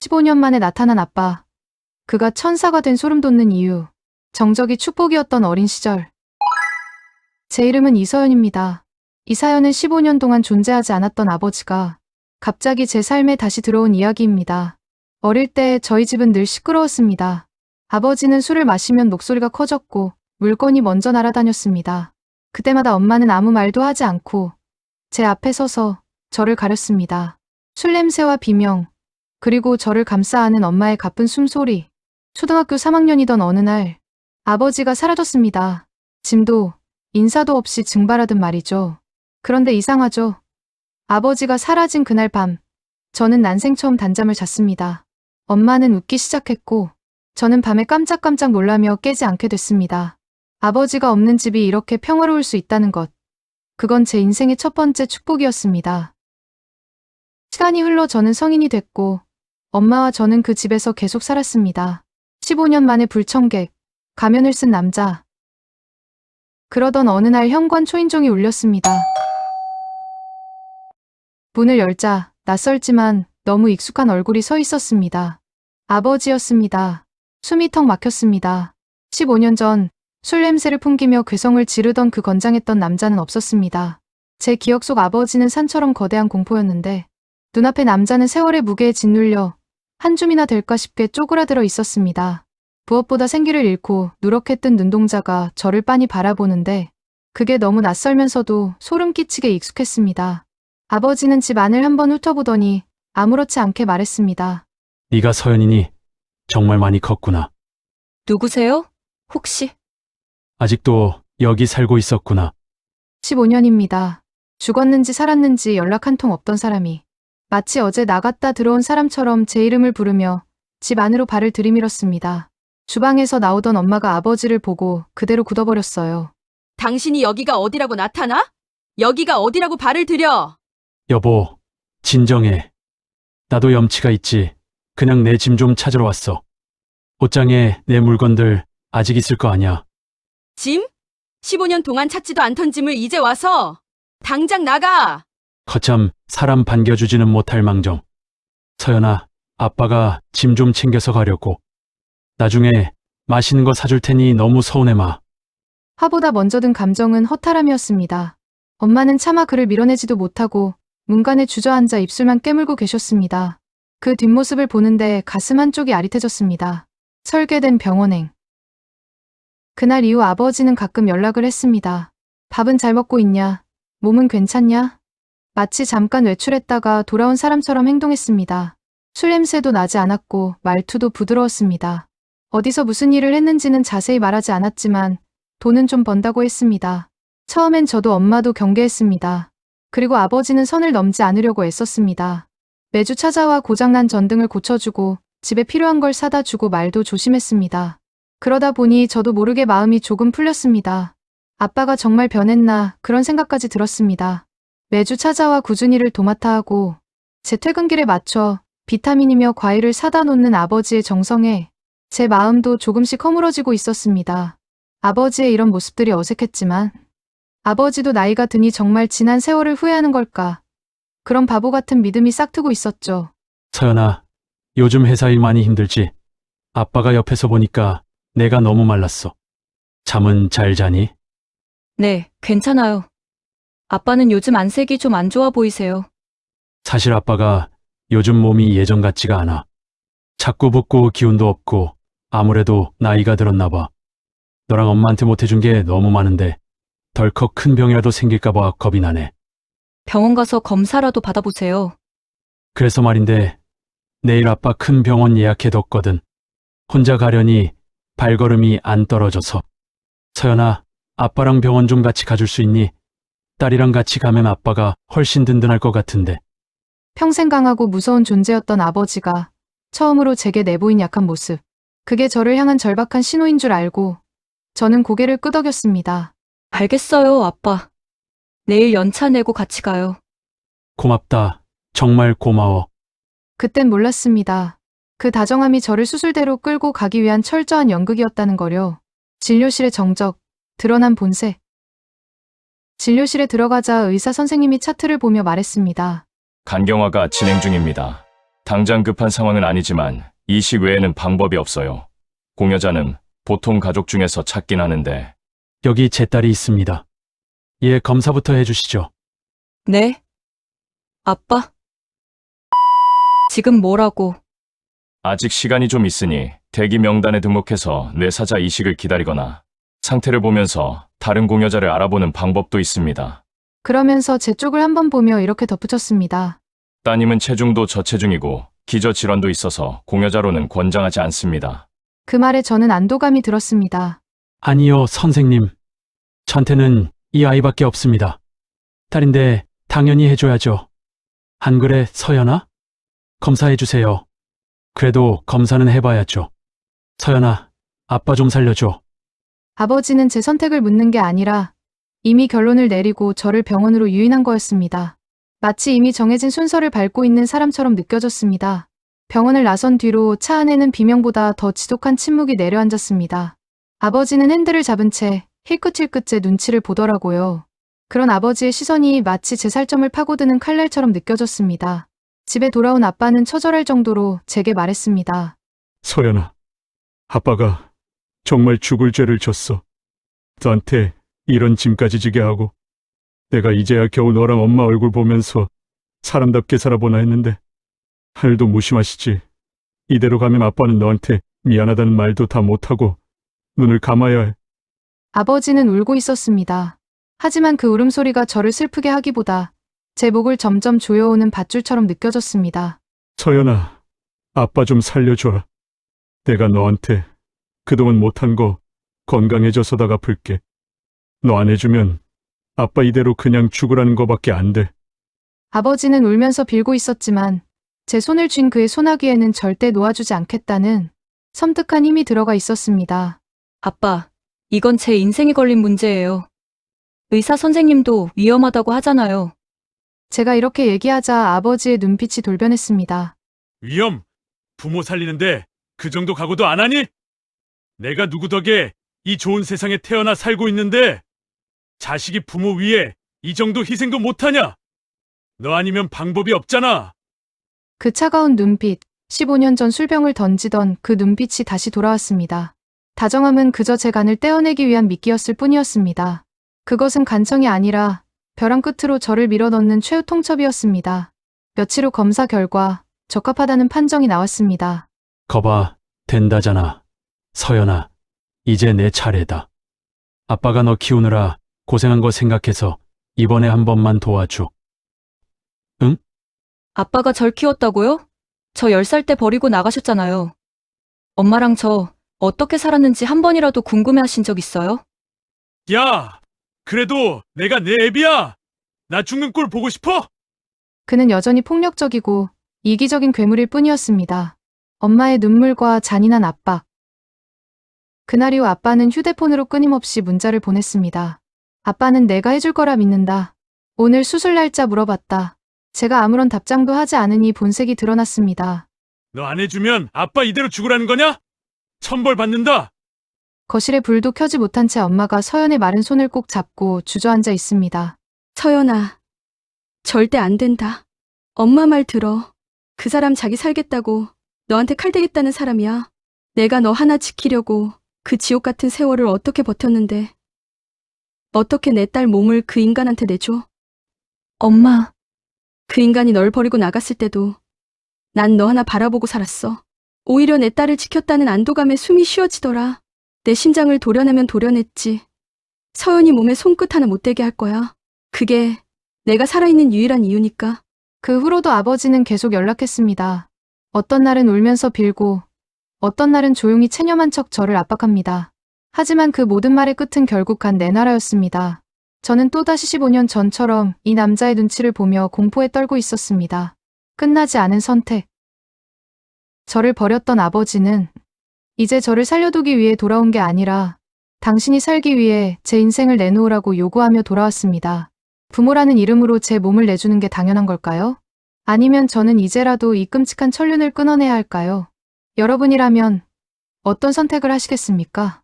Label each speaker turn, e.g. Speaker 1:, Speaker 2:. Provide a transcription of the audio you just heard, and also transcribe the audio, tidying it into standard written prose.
Speaker 1: 15년 만에 나타난 아빠. 그가 천사가 된 소름 돋는 이유. 정적이 축복이었던 어린 시절. 제 이름은 이서연입니다. 이 사연은 15년 동안 존재하지 않았던 아버지가 갑자기 제 삶에 다시 들어온 이야기입니다. 어릴 때 저희 집은 늘 시끄러웠습니다. 아버지는 술을 마시면 목소리가 커졌고 물건이 먼저 날아다녔습니다. 그때마다 엄마는 아무 말도 하지 않고 제 앞에 서서 저를 가렸습니다. 술 냄새와 비명, 그리고 저를 감싸 안은 엄마의 가쁜 숨소리. 초등학교 3학년이던 어느 날 아버지가 사라졌습니다. 짐도 인사도 없이 증발하듯 말이죠. 그런데 이상하죠. 아버지가 사라진 그날 밤 저는 난생 처음 단잠을 잤습니다. 엄마는 웃기 시작했고 저는 밤에 깜짝깜짝 놀라며 깨지 않게 됐습니다. 아버지가 없는 집이 이렇게 평화로울 수 있다는 것. 그건 제 인생의 첫 번째 축복이었습니다. 시간이 흘러 저는 성인이 됐고 엄마와 저는 그 집에서 계속 살았습니다. 15년 만에 불청객, 가면을 쓴 남자. 그러던 어느 날 현관 초인종이 울렸습니다. 문을 열자 낯설지만 너무 익숙한 얼굴이 서 있었습니다. 아버지였습니다. 숨이 턱 막혔습니다. 15년 전 술 냄새를 풍기며 괴성을 지르던 그 건장했던 남자는 없었습니다. 제 기억 속 아버지는 산처럼 거대한 공포였는데 눈앞의 남자는 세월의 무게에 짓눌려 한 줌이나 될까 싶게 쪼그라들어 있었습니다. 무엇보다 생기를 잃고 누렇게 뜬 눈동자가 저를 빤히 바라보는데 그게 너무 낯설면서도 소름 끼치게 익숙했습니다. 아버지는 집 안을 한번 훑어보더니 아무렇지 않게 말했습니다.
Speaker 2: 네가 서연이니? 정말 많이 컸구나.
Speaker 3: 누구세요? 혹시?
Speaker 2: 아직도 여기 살고 있었구나.
Speaker 1: 15년입니다. 죽었는지 살았는지 연락 한 통 없던 사람이 마치 어제 나갔다 들어온 사람처럼 제 이름을 부르며 집 안으로 발을 들이밀었습니다. 주방에서 나오던 엄마가 아버지를 보고 그대로 굳어버렸어요.
Speaker 3: 당신이 여기가 어디라고 나타나? 여기가 어디라고 발을 들여?
Speaker 2: 여보, 진정해. 나도 염치가 있지. 그냥 내 짐 좀 찾으러 왔어. 옷장에 내 물건들 아직 있을 거 아냐.
Speaker 3: 짐? 15년 동안 찾지도 않던 짐을 이제 와서 당장 나가!
Speaker 2: 거참 사람 반겨주지는 못할 망정. 서연아, 아빠가 짐 좀 챙겨서 가려고. 나중에 맛있는 거 사줄 테니 너무 서운해 마.
Speaker 1: 화보다 먼저 든 감정은 허탈함이었습니다. 엄마는 차마 그를 밀어내지도 못하고 문간에 주저앉아 입술만 깨물고 계셨습니다. 그 뒷모습을 보는데 가슴 한쪽이 아릿해졌습니다. 설계된 병원행. 그날 이후 아버지는 가끔 연락을 했습니다. 밥은 잘 먹고 있냐? 몸은 괜찮냐? 마치 잠깐 외출했다가 돌아온 사람처럼 행동했습니다. 술 냄새도 나지 않았고 말투도 부드러웠습니다. 어디서 무슨 일을 했는지는 자세히 말하지 않았지만 돈은 좀 번다고 했습니다. 처음엔 저도 엄마도 경계했습니다. 그리고 아버지는 선을 넘지 않으려고 애썼습니다. 매주 찾아와 고장난 전등을 고쳐주고 집에 필요한 걸 사다 주고 말도 조심했습니다. 그러다 보니 저도 모르게 마음이 조금 풀렸습니다. 아빠가 정말 변했나 그런 생각까지 들었습니다. 매주 찾아와 꾸준히 일을 도맡아 하고 제 퇴근길에 맞춰 비타민이며 과일을 사다 놓는 아버지의 정성에 제 마음도 조금씩 허물어지고 있었습니다. 아버지의 이런 모습들이 어색했지만 아버지도 나이가 드니 정말 지난 세월을 후회하는 걸까? 그런 바보 같은 믿음이 싹트고 있었죠.
Speaker 2: 서연아, 요즘 회사 일 많이 힘들지? 아빠가 옆에서 보니까 내가 너무 말랐어. 잠은 잘 자니?
Speaker 3: 네, 괜찮아요. 아빠는 요즘 안색이 좀 안 좋아 보이세요.
Speaker 2: 사실 아빠가 요즘 몸이 예전 같지가 않아. 자꾸 붓고 기운도 없고 아무래도 나이가 들었나 봐. 너랑 엄마한테 못해준 게 너무 많은데 덜컥 큰 병이라도 생길까 봐 겁이 나네.
Speaker 3: 병원 가서 검사라도 받아보세요.
Speaker 2: 그래서 말인데 내일 아빠 큰 병원 예약해뒀거든. 혼자 가려니 발걸음이 안 떨어져서. 서연아, 아빠랑 병원 좀 같이 가줄 수 있니? 딸이랑 같이 가면 아빠가 훨씬 든든할 것 같은데.
Speaker 1: 평생 강하고 무서운 존재였던 아버지가 처음으로 제게 내보인 약한 모습. 그게 저를 향한 절박한 신호인 줄 알고 저는 고개를 끄덕였습니다.
Speaker 3: 알겠어요, 아빠. 내일 연차 내고 같이 가요.
Speaker 2: 고맙다. 정말 고마워.
Speaker 1: 그땐 몰랐습니다. 그 다정함이 저를 수술대로 끌고 가기 위한 철저한 연극이었다는 거요. 진료실의 정적, 드러난 본색. 진료실에 들어가자 의사 선생님이 차트를 보며 말했습니다.
Speaker 4: 간경화가 진행 중입니다. 당장 급한 상황은 아니지만 이식 외에는 방법이 없어요. 공여자는 보통 가족 중에서 찾긴 하는데
Speaker 2: 여기 제 딸이 있습니다. 예, 검사부터 해주시죠.
Speaker 5: 네? 아빠? 지금 뭐라고?
Speaker 4: 아직 시간이 좀 있으니 대기 명단에 등록해서 뇌사자 이식을 기다리거나 상태를 보면서 다른 공여자를 알아보는 방법도 있습니다.
Speaker 1: 그러면서 제 쪽을 한번 보며 이렇게 덧붙였습니다.
Speaker 4: 따님은 체중도 저체중이고 기저질환도 있어서 공여자로는 권장하지 않습니다.
Speaker 1: 그 말에 저는 안도감이 들었습니다.
Speaker 2: 아니요, 선생님. 저한테는 이 아이밖에 없습니다. 딸인데 당연히 해줘야죠. 안 그래, 서연아? 검사해주세요. 그래도 검사는 해봐야죠. 서연아, 아빠 좀 살려줘.
Speaker 1: 아버지는 제 선택을 묻는 게 아니라 이미 결론을 내리고 저를 병원으로 유인한 거였습니다. 마치 이미 정해진 순서를 밟고 있는 사람처럼 느껴졌습니다. 병원을 나선 뒤로 차 안에는 비명보다 더 지독한 침묵이 내려앉았습니다. 아버지는 핸들을 잡은 채 힐끗힐끗 제 눈치를 보더라고요. 그런 아버지의 시선이 마치 제 살점을 파고드는 칼날처럼 느껴졌습니다. 집에 돌아온 아빠는 처절할 정도로 제게 말했습니다.
Speaker 6: 서연아, 아빠가 정말 죽을 죄를 졌어. 너한테 이런 짐까지 지게 하고 내가 이제야 겨우 너랑 엄마 얼굴 보면서 사람답게 살아보나 했는데 하늘도 무심하시지. 이대로 가면 아빠는 너한테 미안하다는 말도 다 못하고 눈을 감아야 해.
Speaker 1: 아버지는 울고 있었습니다. 하지만 그 울음소리가 저를 슬프게 하기보다 제 목을 점점 조여오는 밧줄처럼 느껴졌습니다.
Speaker 6: 서연아, 아빠 좀 살려줘라. 내가 너한테 그동안 못한 거 건강해져서 다 갚을게. 너 안 해주면 아빠 이대로 그냥 죽으라는 거밖에 안 돼.
Speaker 1: 아버지는 울면서 빌고 있었지만 제 손을 쥔 그의 소나귀에는 절대 놓아주지 않겠다는 섬뜩한 힘이 들어가 있었습니다.
Speaker 5: 아빠, 이건 제 인생에 걸린 문제예요. 의사 선생님도 위험하다고 하잖아요.
Speaker 1: 제가 이렇게 얘기하자 아버지의 눈빛이 돌변했습니다.
Speaker 6: 위험! 부모 살리는데 그 정도 각오도 안 하니? 내가 누구 덕에 이 좋은 세상에 태어나 살고 있는데 자식이 부모 위에 이 정도 희생도 못하냐? 너 아니면 방법이 없잖아.
Speaker 1: 그 차가운 눈빛, 15년 전 술병을 던지던 그 눈빛이 다시 돌아왔습니다. 다정함은 그저 제 간을 떼어내기 위한 미끼였을 뿐이었습니다. 그것은 간청이 아니라 벼랑 끝으로 저를 밀어넣는 최후 통첩이었습니다. 며칠 후 검사 결과 적합하다는 판정이 나왔습니다.
Speaker 2: 거봐, 된다잖아. 서연아, 이제 내 차례다. 아빠가 너 키우느라 고생한 거 생각해서 이번에 한 번만 도와줘.
Speaker 5: 아빠가 절 키웠다고요? 저 10살 때 버리고 나가셨잖아요. 엄마랑 저 어떻게 살았는지 한 번이라도 궁금해 하신 적 있어요?
Speaker 6: 야! 그래도 내가 내 애비야! 나 죽는 꼴 보고 싶어?
Speaker 1: 그는 여전히 폭력적이고 이기적인 괴물일 뿐이었습니다. 엄마의 눈물과 잔인한 압박. 그날 이후 아빠는 휴대폰으로 끊임없이 문자를 보냈습니다. 아빠는 내가 해줄 거라 믿는다. 오늘 수술 날짜 물어봤다. 제가 아무런 답장도 하지 않으니 본색이 드러났습니다.
Speaker 6: 너 안 해주면 아빠 이대로 죽으라는 거냐? 천벌 받는다!
Speaker 1: 거실에 불도 켜지 못한 채 엄마가 서연의 마른 손을 꼭 잡고 주저앉아 있습니다.
Speaker 3: 서연아, 절대 안 된다. 엄마 말 들어. 그 사람 자기 살겠다고 너한테 칼 대겠다는 사람이야. 내가 너 하나 지키려고 그 지옥 같은 세월을 어떻게 버텼는데. 어떻게 내 딸 몸을 그 인간한테 내줘? 엄마, 그 인간이 널 버리고 나갔을 때도 난 너 하나 바라보고 살았어. 오히려 내 딸을 지켰다는 안도감에 숨이 쉬어지더라. 내 심장을 도려내면 도려냈지. 서연이 몸에 손끝 하나 못 대게 할 거야. 그게 내가 살아있는 유일한 이유니까.
Speaker 1: 그 후로도 아버지는 계속 연락했습니다. 어떤 날은 울면서 빌고 어떤 날은 조용히 체념한 척 저를 압박합니다. 하지만 그 모든 말의 끝은 결국 간 내나라였습니다. 저는 또다시 15년 전처럼 이 남자의 눈치를 보며 공포에 떨고 있었습니다. 끝나지 않은 선택. 저를 버렸던 아버지는 이제 저를 살려두기 위해 돌아온 게 아니라 당신이 살기 위해 제 인생을 내놓으라고 요구하며 돌아왔습니다. 부모라는 이름으로 제 몸을 내주는 게 당연한 걸까요? 아니면 저는 이제라도 이 끔찍한 천륜을 끊어내야 할까요? 여러분이라면 어떤 선택을 하시겠습니까?